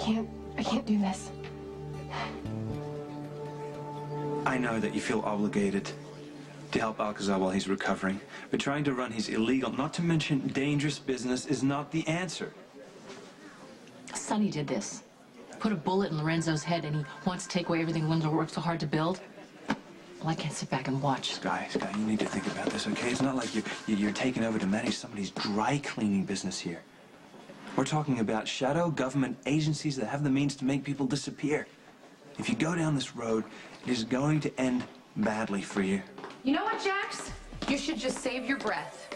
I can't do this. I know that you feel obligated to help Alcazar while he's recovering, but trying to run his illegal, not to mention dangerous business is not the answer. Sonny did this. Put a bullet in Lorenzo's head, and he wants to take away everything Lorenzo worked so hard to build. Well, I can't sit back and watch. Sky, you need to think about this, okay? It's not like you're taking over to manage somebody's dry cleaning business here. We're talking about shadow government agencies that have the means to make people disappear. If you go down this road, it is going to end badly for you. You know what, Jax? You should just save your breath.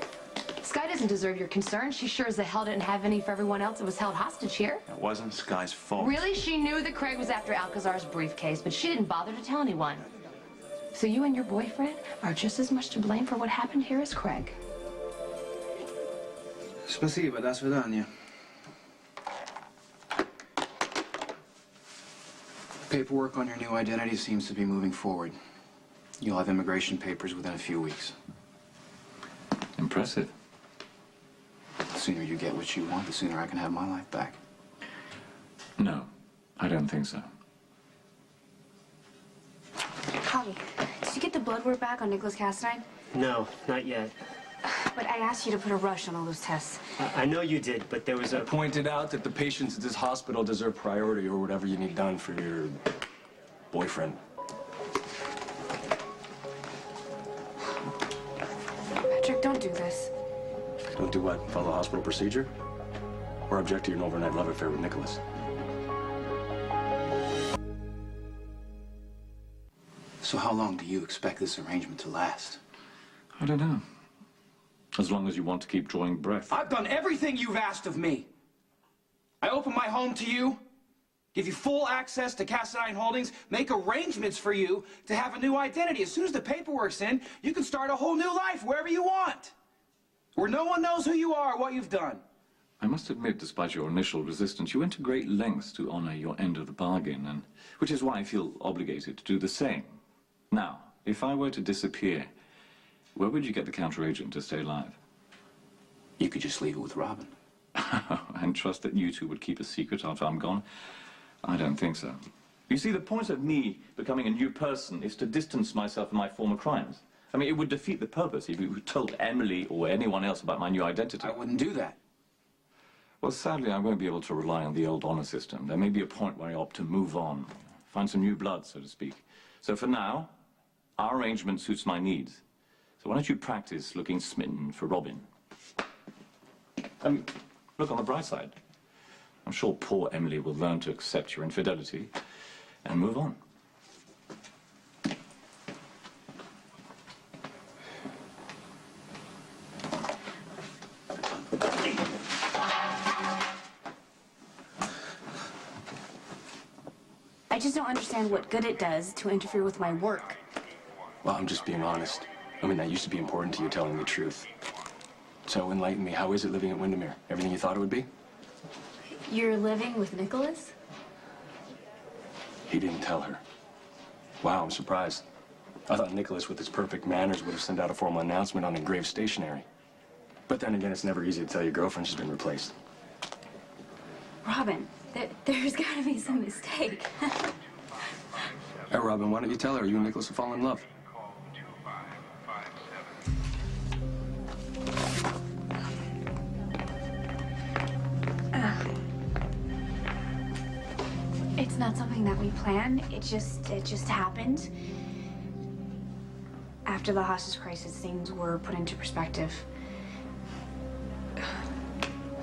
Sky doesn't deserve your concern. She sure as the hell didn't have any for everyone else that was held hostage here. It wasn't Sky's fault. Really? She knew that Craig was after Alcazar's briefcase, but she didn't bother to tell anyone. So you and your boyfriend are just as much to blame for what happened here as Craig. Спасибо, до свидания. Paperwork on your new identity seems to be moving forward. You'll have immigration papers within a few weeks. Impressive. The sooner you get what you want, the sooner I can have my life back. No, I don't think so. Holly, did you get the blood work back on Nicholas Castine? No, not yet. But I asked you to put a rush on all those tests. I know you did, but there was a... Pointed out that the patients at this hospital deserve priority or whatever you need done for your boyfriend. Patrick, don't do this. Don't do what? Follow hospital procedure? Or object to your overnight love affair with Nicholas? So how long do you expect this arrangement to last? I don't know. As long as you want to keep drawing breath. I've done everything you've asked of me. I open my home to you, give you full access to Cassadine Holdings, make arrangements for you to have a new identity. As soon as the paperwork's in, you can start a whole new life wherever you want, where no one knows who you are or what you've done. I must admit, despite your initial resistance, you went to great lengths to honor your end of the bargain, and which is why I feel obligated to do the same. Now, if I were to disappear, where would you get the counteragent to stay alive? You could just leave it with Robin. And trust that you two would keep a secret after I'm gone? I don't think so. You see, the point of me becoming a new person is to distance myself from my former crimes. I mean, it would defeat the purpose if you told Emily or anyone else about my new identity. I wouldn't do that. Well, sadly, I won't be able to rely on the old honor system. There may be a point where I opt to move on, find some new blood, so to speak. So for now, our arrangement suits my needs. So why don't you practice looking smitten for Robin? Look on the bright side. I'm sure poor Emily will learn to accept your infidelity and move on. I just don't understand what good it does to interfere with my work. Well, I'm just being honest. I mean, that used to be important to you telling the truth. So enlighten me, how is it living at Windermere? Everything you thought it would be? You're living with Nicholas? He didn't tell her. Wow, I'm surprised. I thought Nicholas, with his perfect manners, would have sent out a formal announcement on engraved stationery. But then again, it's never easy to tell your girlfriend she's been replaced. Robin, there's gotta be some mistake. Hey, Robin, why don't you tell her you and Nicholas will fall in love? It's not something that we planned. It just happened. After the hostage crisis, things were put into perspective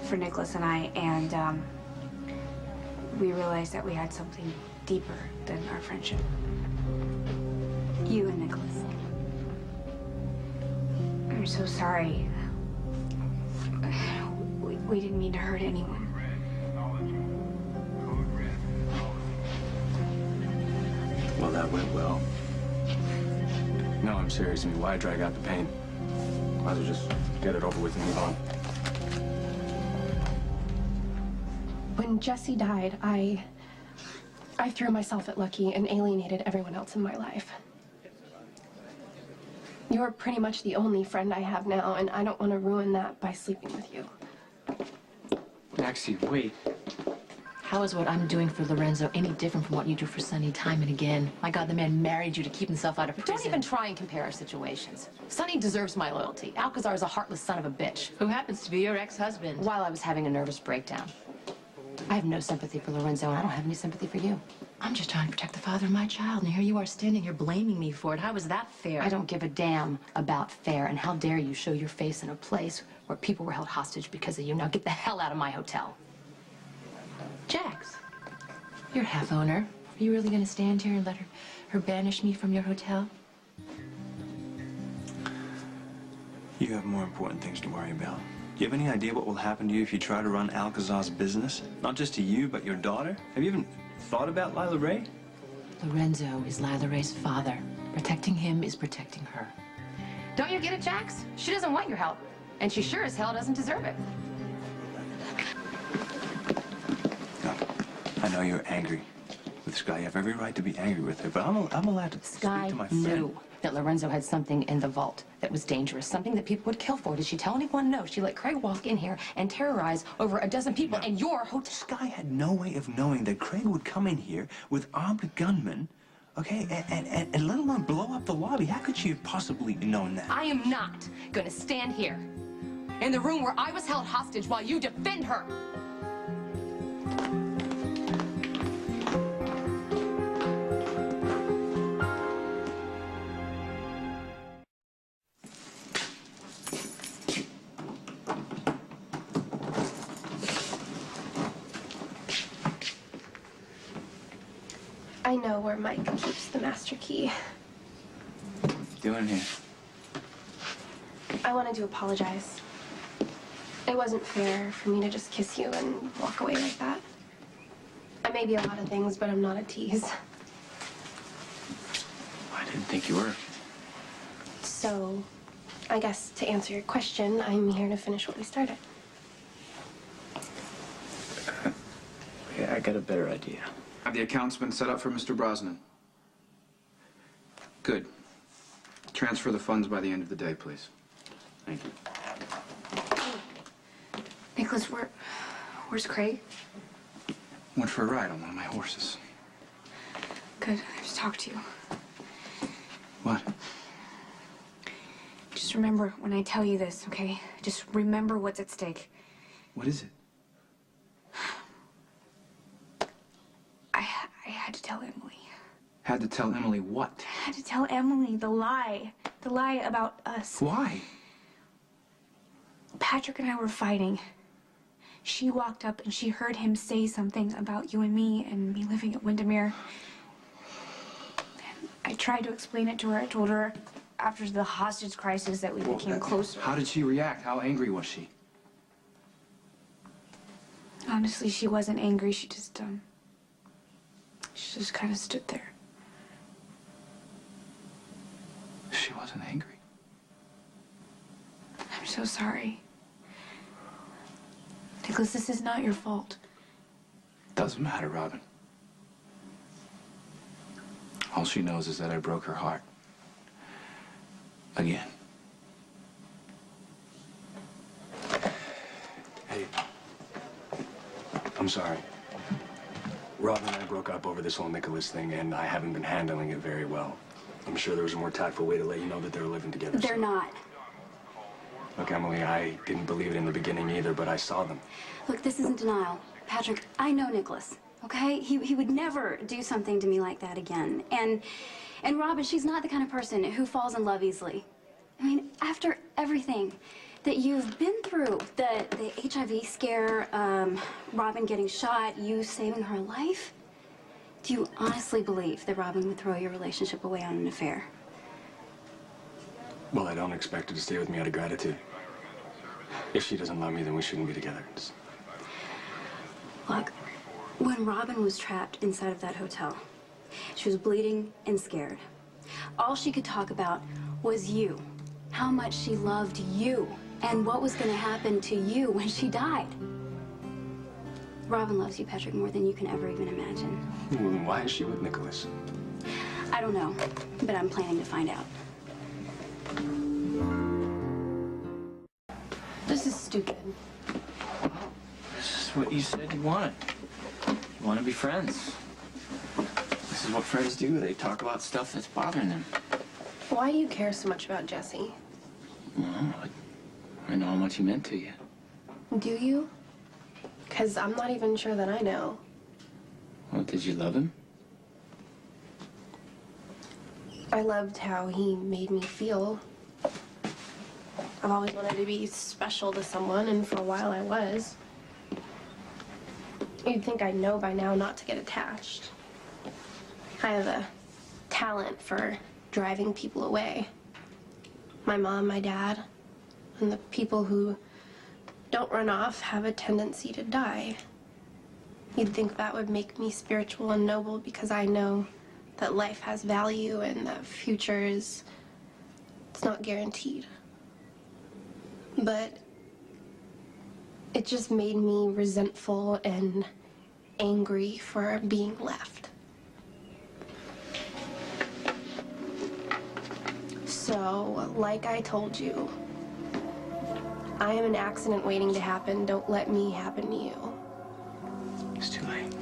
for Nicholas and I, and we realized that we had something deeper than our friendship. You and Nicholas. I'm so sorry. We didn't mean to hurt anyone. Well, that went well. No, I'm serious. I mean, why drag out the pain? Might as well just get it over with and move on. When Jesse died, I threw myself at Lucky and alienated everyone else in my life. You're pretty much the only friend I have now, and I don't want to ruin that by sleeping with you. Maxie, wait. How is what I'm doing for Lorenzo any different from what you do for Sonny time and again? My God, the man married you to keep himself out of prison. Don't even try and compare our situations. Sonny deserves my loyalty. Alcazar is a heartless son of a bitch. Who happens to be your ex-husband. While I was having a nervous breakdown. I have no sympathy for Lorenzo, and I don't have any sympathy for you. I'm just trying to protect the father of my child, and here you are standing here blaming me for it. How is that fair? I don't give a damn about fair, and how dare you show your face in a place where people were held hostage because of you. Now get the hell out of my hotel. Jax, you're half owner. Are you really going to stand here and let her banish me from your hotel? You have more important things to worry about. Do you have any idea what will happen to you if you try to run Alcazar's business? Not just to you, but your daughter? Have you even thought about Lila Ray? Lorenzo is Lila Ray's father. Protecting him is protecting her. Don't you get it, Jax? She doesn't want your help, and she sure as hell doesn't deserve it. No, I know you're angry with Sky. You have every right to be angry with her, but I'm allowed to Sky speak to my friend. knew that Lorenzo had something in the vault that was dangerous, something that people would kill for. Did she tell anyone? No. She let Craig walk in here and terrorize over a dozen people in your hotel. Sky had no way of knowing that Craig would come in here with armed gunmen, okay, and let alone blow up the lobby. How could she have possibly known that? I am not going to stand here in the room where I was held hostage while you defend her. I know where Mike keeps the master key. What are you doing here? I wanted to apologize. It wasn't fair for me to just kiss you and walk away like that. I may be a lot of things, but I'm not a tease. I didn't think you were. So, I guess to answer your question, I'm here to finish what we started. Yeah, I got a better idea. Have the accounts been set up for Mr. Brosnan? Good. Transfer the funds by the end of the day, please. Thank you. Nicholas, where's Craig? Went for a ride on one of my horses. Good. I have to talk to you. What? Just remember when I tell you this, okay? Just remember what's at stake. What is it? I had to tell Emily. Had to tell Emily what? I had to tell Emily the lie. The lie about us. Why? Patrick and I were fighting. She walked up and she heard him say something about you and me living at Windermere. And I tried to explain it to her. I told her after the hostage crisis that we became closer. How did she react? How angry was she? Honestly, she wasn't angry. She just kind of stood there. She wasn't angry. I'm so sorry. Nicholas, this is not your fault. Doesn't matter, Robin. All she knows is that I broke her heart. Again. Hey, I'm sorry. Robin and I broke up over this whole Nicholas thing, and I haven't been handling it very well. I'm sure there was a more tactful way to let you know that they were living together. They're not. Look, Emily, I didn't believe it in the beginning either, but I saw them. Look, this isn't denial. Patrick, I know Nicholas, okay? He would never do something to me like that again. And Robin, she's not the kind of person who falls in love easily. I mean, after everything that you've been through, the HIV scare, Robin getting shot, you saving her life, do you honestly believe that Robin would throw your relationship away on an affair? Well, I don't expect her to stay with me out of gratitude. If she doesn't love me, then we shouldn't be together. Look, when Robin was trapped inside of that hotel, she was bleeding and scared. All she could talk about was you, how much she loved you, and what was going to happen to you when she died. Robin loves you, Patrick, more than you can ever even imagine. Why is she with Nicholas? I don't know, but I'm planning to find out. This is stupid. This is what you said you wanted. want to be friends. This is what friends do. They talk about stuff that's bothering them. Why do you care so much about Jesse? Well, I know how much he meant to you. Do you? Because I'm not even sure that I know. Well, did you love him? I loved how he made me feel. I've always wanted to be special to someone, and for a while I was. You'd think I'd know by now not to get attached. I have a talent for driving people away. My mom, my dad, and the people who don't run off have a tendency to die. You'd think that would make me spiritual and noble because I know that life has value and that future it's not guaranteed. But it just made me resentful and angry for being left. So, like I told you, I am an accident waiting to happen. Don't let me happen to you. It's too late.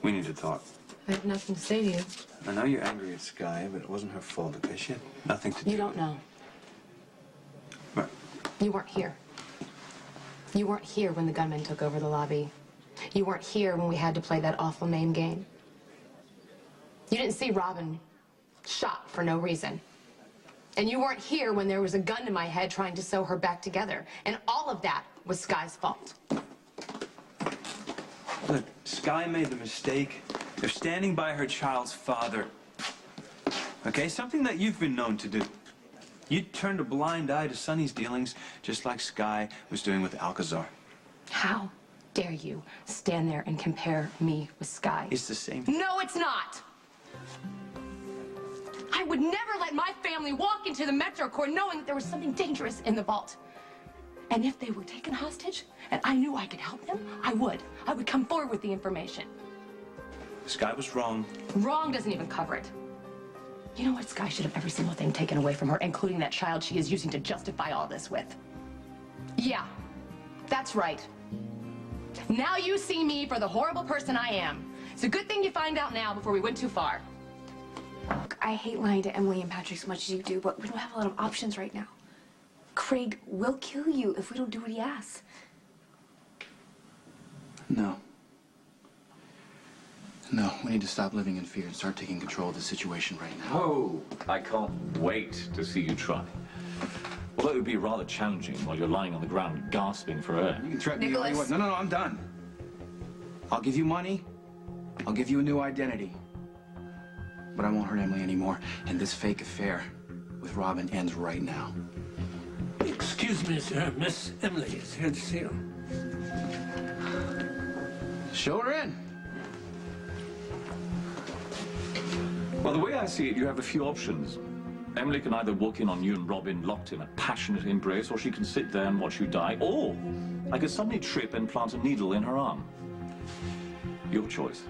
We need to talk. I have nothing to say to you. I know you're angry at Sky, but it wasn't her fault, okay? She had nothing to do. You don't know. Right. You weren't here. You weren't here when the gunmen took over the lobby. You weren't here when we had to play that awful name game. You didn't see Robin shot for no reason. And you weren't here when there was a gun to my head trying to sew her back together. And all of that was Sky's fault. Look, Sky made the mistake of standing by her child's father. Okay? Something that you've been known to do. You turned a blind eye to Sonny's dealings, just like Sky was doing with Alcazar. How dare you stand there and compare me with Sky? It's the same. No, it's not! I would never let my family walk into the Metro Corps knowing that there was something dangerous in the vault. And if they were taken hostage, and I knew I could help them, I would. I would come forward with the information. Sky was wrong. Wrong doesn't even cover it. You know what? Sky should have every single thing taken away from her, including that child she is using to justify all this with. Yeah, that's right. Now you see me for the horrible person I am. It's a good thing you find out now before we went too far. Look, I hate lying to Emily and Patrick as much as you do, but we don't have a lot of options right now. Craig will kill you if we don't do what he asks. No. No, we need to stop living in fear and start taking control of the situation right now. Oh, I can't wait to see you try. Although it would be rather challenging while you're lying on the ground gasping for air. You can threaten me all you want. No, I'm done. I'll give you money. I'll give you a new identity. But I won't hurt Emily anymore. And this fake affair with Robin ends right now. Excuse me, sir. Miss Emily is here to see you. Show her in. Well, the way I see it, you have a few options. Emily can either walk in on you and Robin locked in a passionate embrace, or she can sit there and watch you die, or I could suddenly trip and plant a needle in her arm. Your choice.